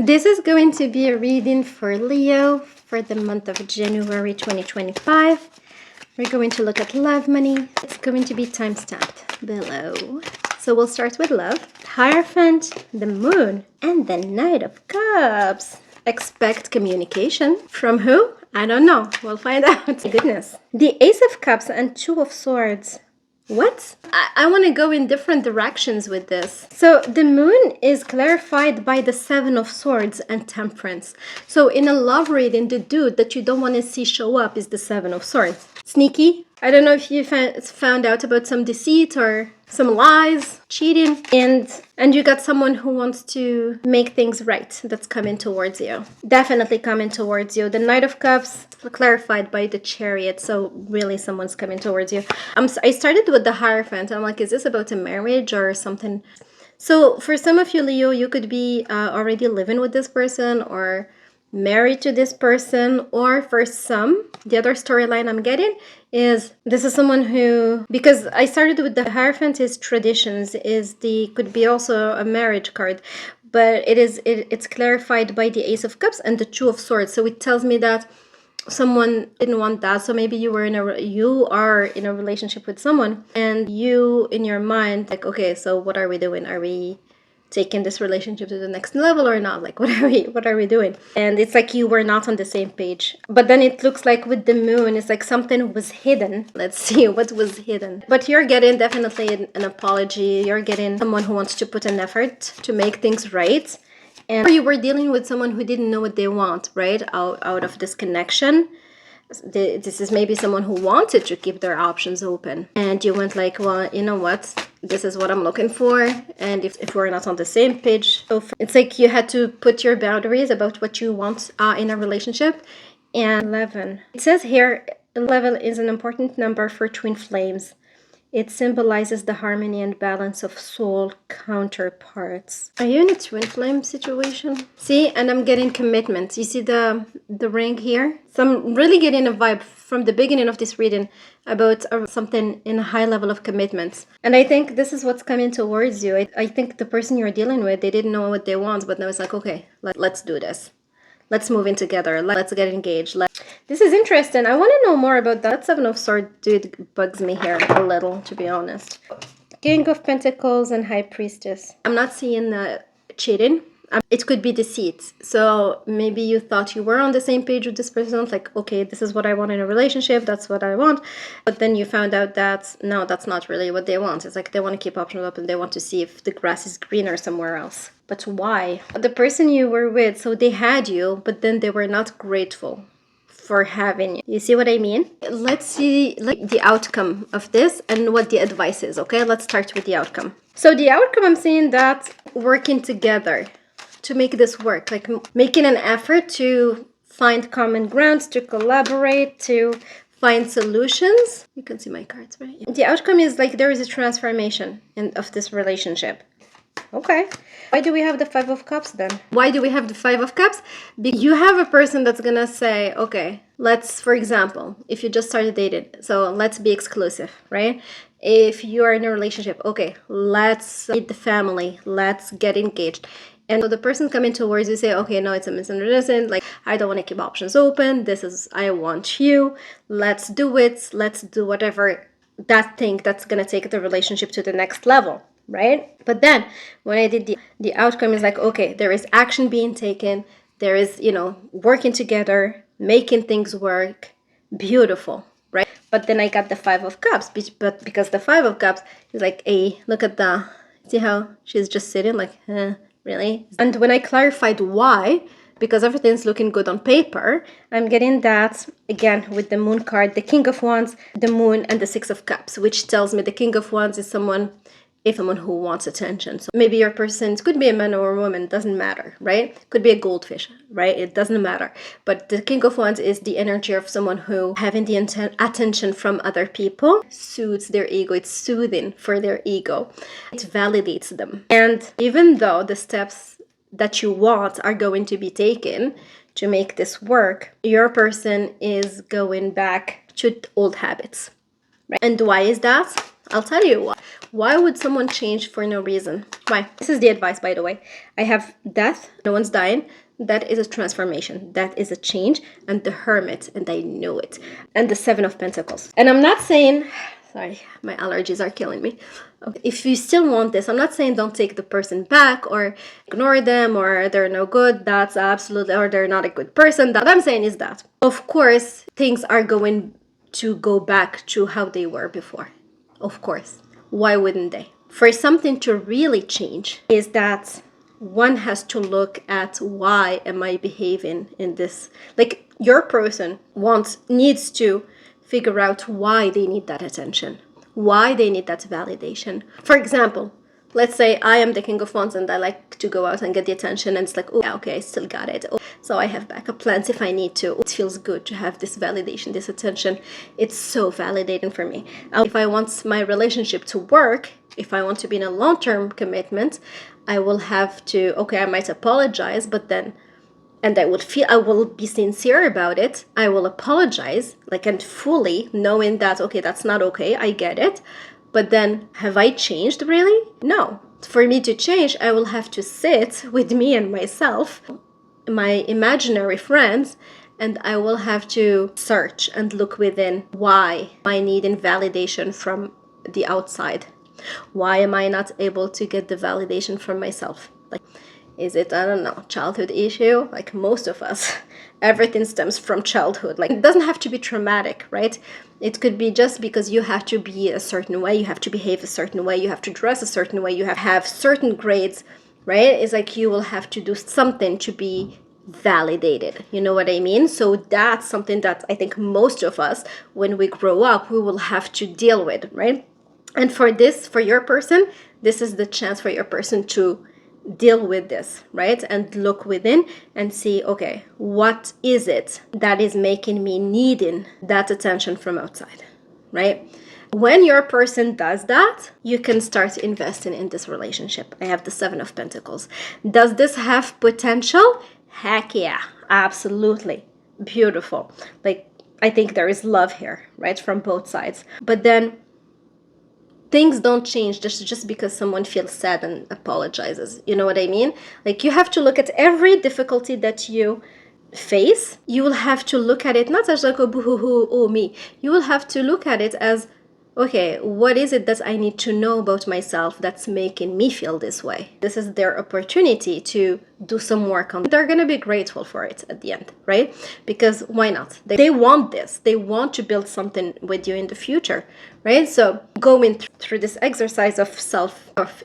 This is going to be a reading for Leo for the month of January 2025. We're going to look at love money. It's going to be time-stamped below. So we'll start with love, Hierophant, the Moon, and the Knight of Cups. Expect communication. From who? I don't know. We'll find out. Goodness. The Ace of Cups and Two of Swords. What? I want to go in different directions with this. So the Moon is clarified by the Seven of Swords and Temperance. So in a love reading, the dude that you don't want to see show up is the Seven of Swords. Sneaky. I don't know if you found out about some deceit or some lies, cheating, and you got someone who wants to make things right that's coming towards you. Definitely coming towards you. The Knight of Cups clarified by the Chariot, so really someone's coming towards you. I started with the Hierophant. I'm like, is this about a marriage or something? So for some of you, Leo, you could be already living with this person or married to this person, or for some, the other storyline I'm getting is this is someone who, because I started with the Hierophant is traditions, could be also a marriage card, but it's clarified by the Ace of Cups and the Two of Swords. So it tells me that someone didn't want that. So maybe you are in a relationship with someone, and you in your mind like, okay, so what are we doing? Are we taking this relationship to the next level or not? Like, what are we doing? And it's like you were not on the same page. But then it looks like with the Moon, it's like something was hidden. Let's see what was hidden. But you're getting definitely an apology. You're getting someone who wants to put an effort to make things right. And you were dealing with someone who didn't know what they want, right? Out of this connection. This is maybe someone who wanted to keep their options open, and you went like, well, you know what, this is what I'm looking for, and if we're not on the same page, so it's like you had to put your boundaries about what you want in a relationship. And 11, it says here 11 is an important number for twin flames. It symbolizes the harmony and balance of soul counterparts. Are you in a twin flame situation? See, and I'm getting commitment. You see the ring here? So I'm really getting a vibe from the beginning of this reading about something in a high level of commitment. And I think this is what's coming towards you. I think the person you're dealing with, they didn't know what they want, but now it's like, okay, let's do this. Let's move in together. Let's get engaged. This is interesting. I want to know more about that. Seven of Swords dude bugs me here a little, to be honest. King of Pentacles and High Priestess. I'm not seeing cheating. It could be deceit. So maybe you thought you were on the same page with this person. Like, okay, this is what I want in a relationship. That's what I want. But then you found out that, no, that's not really what they want. It's like they want to keep options open. They want to see if the grass is greener somewhere else. But why? The person you were with, so they had you, but then they were not grateful for having you. You see what I mean? Let's see the outcome of this and what the advice is, okay? Let's start with the outcome. So the outcome, I'm seeing that working together to make this work, like making an effort to find common grounds, to collaborate, to find solutions. You can see my cards, right? The outcome is like there is a transformation of this relationship. Okay. Why do we have the Five of Cups then? Why do we have the Five of Cups? Because you have a person that's gonna say, okay, let's, for example, if you just started dating, so let's be exclusive, right? If you are in a relationship, okay, let's meet the family, let's get engaged. And so the person coming towards you say, okay, no, it's a misunderstanding. Like, I don't want to keep options open. I want you. Let's do it. Let's do whatever that thing that's going to take the relationship to the next level, right? But then when I did the outcome is like, okay, there is action being taken. There is, working together, making things work. Beautiful, right? But then I got the Five of Cups, but because the Five of Cups is like, look at see how she's just sitting like, really? And when I clarified why, because everything's looking good on paper, I'm getting that, again, with the Moon card, the King of Wands, the Moon, and the Six of Cups, which tells me the King of Wands is someone who wants attention. So maybe your person, it could be a man or a woman, doesn't matter, right? Could be a goldfish, right? It doesn't matter. But the King of Wands is the energy of someone who having the attention from other people soothes their ego. It's soothing for their ego. It validates them. And even though the steps that you want are going to be taken to make this work, your person is going back to old habits. Right? And why is that? I'll tell you why. Why would someone change for no reason? Why? This is the advice, by the way. I have death, no one's dying. That is a transformation. That is a change. And the Hermit, and I know it. And the Seven of Pentacles. And I'm not saying, sorry, my allergies are killing me. Okay. If you still want this, I'm not saying don't take the person back or ignore them or they're no good. That's absolutely, or they're not a good person. What I'm saying is that, of course, things are going to go back to how they were before. Of course. Why wouldn't they? For something to really change is that one has to look at why am I behaving in this. Like your person needs to figure out why they need that attention, why they need that validation. For example, let's say I am the King of Wands and I like to go out and get the attention, and it's like, oh, yeah, okay, I still got it. Oh, so I have backup plans if I need to. It feels good to have this validation, this attention. It's so validating for me. If I want my relationship to work, if I want to be in a long-term commitment, I will have to, okay, I might apologize, but then, and I will be sincere about it. I will apologize, like, and fully knowing that, okay, that's not okay. I get it. But then, have I changed really? No. For me to change, I will have to sit with me and myself, my imaginary friends, and I will have to search and look within why I need validation from the outside. Why am I not able to get the validation from myself? Like, is it, I don't know, childhood issue? Like most of us, everything stems from childhood. Like, it doesn't have to be traumatic, right? It could be just because you have to be a certain way, you have to behave a certain way, you have to dress a certain way, you have certain grades, right? It's like you will have to do something to be validated. You know what I mean? So that's something that I think most of us, when we grow up, we will have to deal with, right? And for your person, this is the chance for your person to deal with this, right? And look within and see, okay, what is it that is making me needing that attention from outside, right? When your person does that, you can start investing in this relationship. I have the Seven of Pentacles. Does this have potential? Heck yeah, absolutely. Beautiful. Like, I think there is love here, right? From both sides. But then things don't change just because someone feels sad and apologizes. You know what I mean? Like, you have to look at every difficulty that you face. You will have to look at it not as like, oh, boo-hoo-hoo, oh, me. You will have to look at it as, okay, what is it that I need to know about myself that's making me feel this way? This is their opportunity to do some work on it. They're going to be grateful for it at the end, right? Because why not? They want this. They want to build something with you in the future, right? So going through this exercise of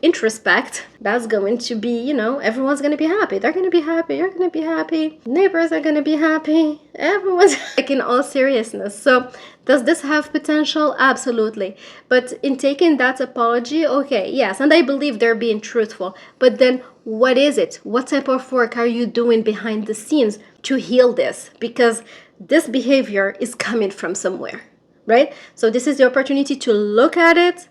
introspect, that's going to be, you know, everyone's going to be happy. They're going to be happy. You're going to be happy. Neighbors are going to be happy. Everyone's like, in all seriousness. So does this have potential? Absolutely. But in taking that apology, okay, yes, and I believe they're being truthful. But then what is it? What type of work are you doing behind the scenes to heal this? Because this behavior is coming from somewhere, right? So this is the opportunity to look at it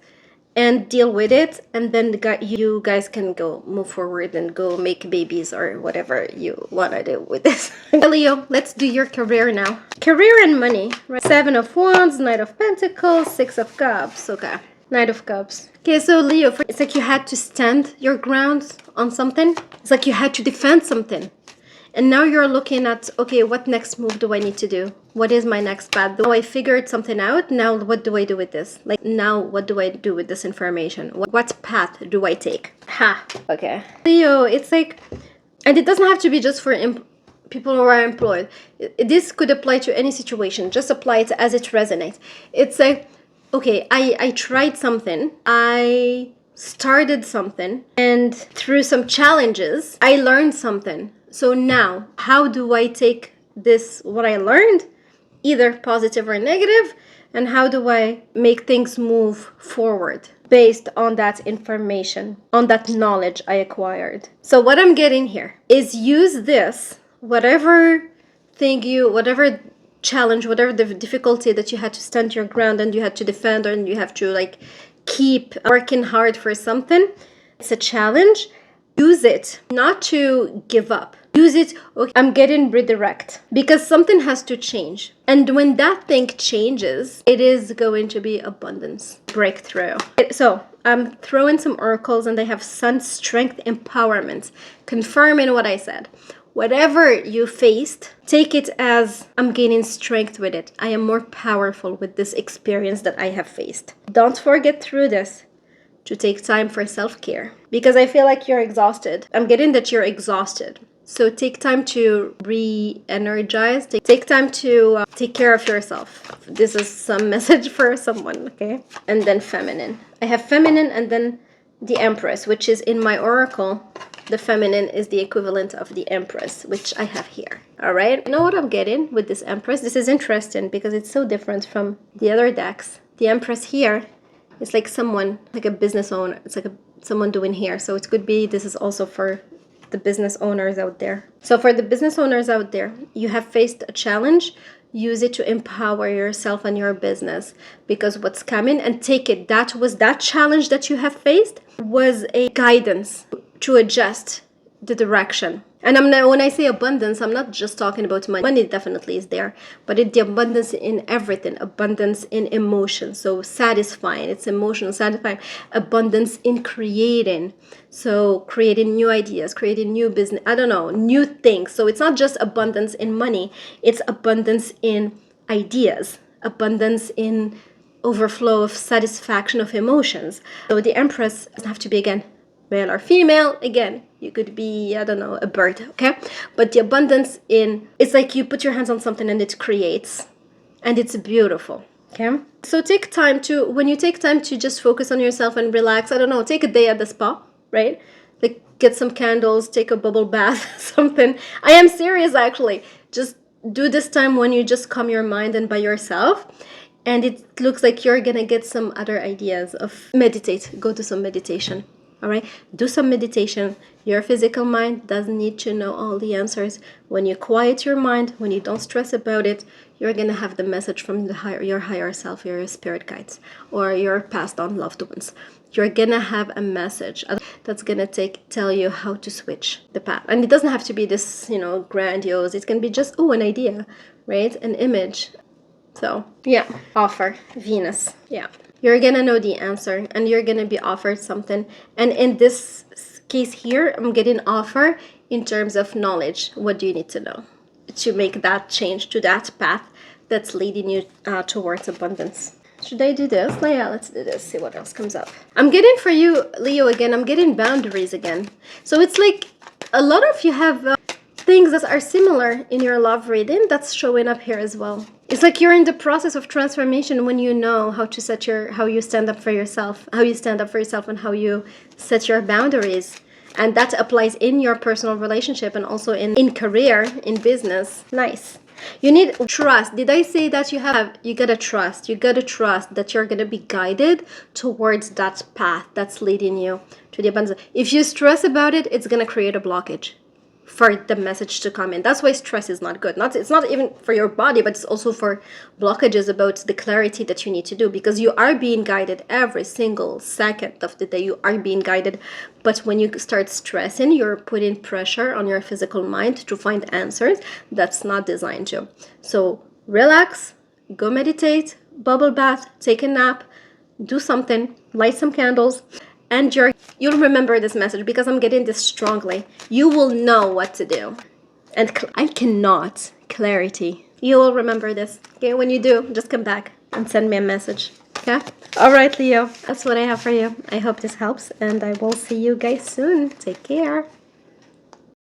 and deal with it, and then you guys can go move forward and go make babies or whatever you want to do with this. Leo, let's do your career now. Career and money, right? Seven of Wands, Knight of Pentacles, Six of Cups. Okay, Knight of Cups. Okay, so Leo, it's like you had to stand your ground on something. It's like you had to defend something. And now you're looking at, okay, what next move do I need to do? What is my next path? Oh, I figured something out. Now what do I do with this? Like, now what do I do with this information? What path do I take? Ha, okay. Leo, it's like, and it doesn't have to be just for people who are employed. This could apply to any situation. Just apply it as it resonates. It's like, okay, I tried something. I started something. And through some challenges, I learned something. So now, how do I take this, what I learned, either positive or negative, and how do I make things move forward based on that information, on that knowledge I acquired? So what I'm getting here is use this, whatever challenge, whatever the difficulty that you had to stand your ground and you had to defend and you have to like keep working hard for something. It's a challenge. Use it not to give up. Use it. Okay, I'm getting redirect because something has to change. And when that thing changes, it is going to be abundance, breakthrough. So I'm throwing some oracles and they have sun, strength, empowerment, confirming what I said. Whatever you faced, take it as I'm gaining strength with it. I am more powerful with this experience that I have faced. Don't forget through this to take time for self-care because I feel like you're exhausted. I'm getting that you're exhausted. So take time to re-energize. Take time to take care of yourself. This is some message for someone, okay? And then feminine. I have feminine and then the Empress, which is in my oracle. The feminine is the equivalent of the Empress, which I have here. All right. You know what I'm getting with this Empress? This is interesting because it's so different from the other decks. The Empress here is like someone, like a business owner. It's like someone doing hair. So it could be, this is also for the business owners out there. So for the business owners out there, you have faced a challenge. Use it to empower yourself and your business because what's coming, and take it. That challenge that you have faced was a guidance to adjust the direction. And when I say abundance, I'm not just talking about money. Money definitely is there, but the abundance in everything, abundance in emotion. So satisfying, it's emotional, satisfying, abundance in creating. So creating new ideas, creating new business, I don't know, new things. So it's not just abundance in money, it's abundance in ideas, abundance in overflow of satisfaction of emotions. So the Empress doesn't have to be, again, male or female. Again, you could be, I don't know, a bird, okay? But the abundance in, it's like you put your hands on something and it creates, and it's beautiful, okay? So take time to, when you take time to just focus on yourself and relax, I don't know, take a day at the spa, right? Like get some candles, take a bubble bath, something. I am serious, actually. Just do this time when you just calm your mind and by yourself. And it looks like you're gonna get some other ideas of meditate. Go to some meditation. All right, do some meditation. Your physical mind doesn't need to know all the answers. When you quiet your mind, when you don't stress about it, you're gonna have the message from your higher self, your spirit guides, or your passed on loved ones. You're gonna have a message that's gonna tell you how to switch the path. And it doesn't have to be this, grandiose. It can be just, an idea, right? An image. So yeah, offer Venus. Yeah. You're gonna know the answer and you're gonna be offered something. And in this case here, I'm getting offer in terms of knowledge. What do you need to know to make that change to that path that's leading you towards abundance? Should I do this? Yeah, let's do this. See what else comes up. I'm getting for you, Leo, again, I'm getting boundaries again. So it's like a lot of you have things that are similar in your love reading that's showing up here as well. It's like you're in the process of transformation when you know how to how you stand up for yourself, and how you set your boundaries. And that applies in your personal relationship and also in career, in business. Nice. You need trust. Did I say that you gotta trust? You gotta trust that you're gonna be guided towards that path that's leading you to the abundance. If you stress about it, it's gonna create a blockage for the message to come in. That's why stress is not good. It's not even for your body, but it's also for blockages about the clarity that you need to do, because you are being guided every single second of the day. You are being guided, but when you start stressing, you're putting pressure on your physical mind to find answers. That's not designed to. So relax, go meditate, bubble bath, take a nap, do something, light some candles, and you'll remember this message because I'm getting this strongly. You will know what to do. And I cannot. Clarity. You will remember this. Okay, when you do, just come back and send me a message. Okay? All right, Leo. That's what I have for you. I hope this helps, and I will see you guys soon. Take care.